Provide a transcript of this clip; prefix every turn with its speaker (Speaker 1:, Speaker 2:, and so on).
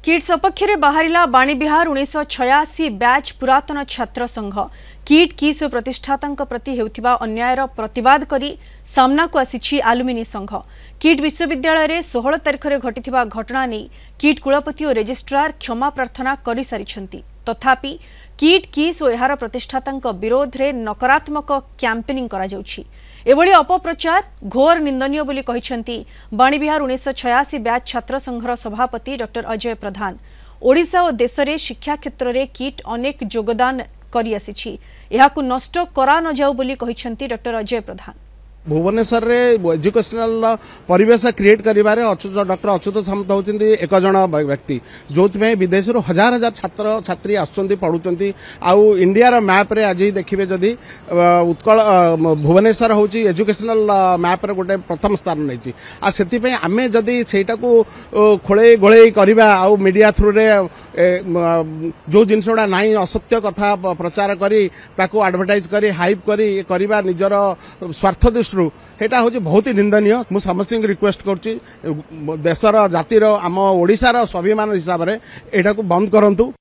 Speaker 1: Kit सपक्ष में बाहरिला Vani Vihar 1986 batch पुरातन छात्र संघ किट किस प्रतिष्ठाता प्रति हेउथिबा अन्यायर प्रतिवाद करी सामना को आसी आलुमिनी संघ। किट विश्वविद्यालय रे 16 तारिख में घटिथिबा घटना नहीं किट कुलपति और रेजिस्ट्रार क्षमा प्रार्थना करि सारिछंती। तथापि किट किस और एहार प्रतिष्ठाता विरोध रे नकारात्मक कैंपेनिंग करा जाउछि। एभली अपप्रचार घोर निंदनीय बोली कहिसेंती बाणीविहार 1986 बैच छात्र संघर सभापति डॉक्टर अजय प्रधान। ओडिशा और देश में शिक्षा क्षेत्र में किट अनेक योगदान करि आसिछि, एहाकु नष्ट करा न जाऊ बोली कहिसेंती डॉक्टर अजय प्रधान।
Speaker 2: भुवनेश्वर रे एजुकेशनल परिवेश क्रिएट करिबारे डॉक्टर अच्युत सामंत होचंदी एक जण व्यक्ति जो विदेश हजार हजार छात्र छात्री आसुचंदी पढुचंदी। आउ इंडिया रो मैप रे आज देखिबे जदी उत्कल भुवनेश्वर होची एजुकेशनल मैप रे गोटे प्रथम स्थान नैची। आ सेति पे आमे जदी सेटाकू खोळे गोळे करबा आउ मीडिया थ्रू रे जो जिनसोडा नाही असत्य कथा प्रचार करी ताकू एडवर्टाइज करी हाइप करी करबा निजर स्वार्थ हेटा हूँ बहुत ही निंदनीय। मु समस्त रिक्वेस्ट करुच्ची देशर जातिर आम ओडिशार स्वाभिमान हिसाब से एटा को बंद करंतु।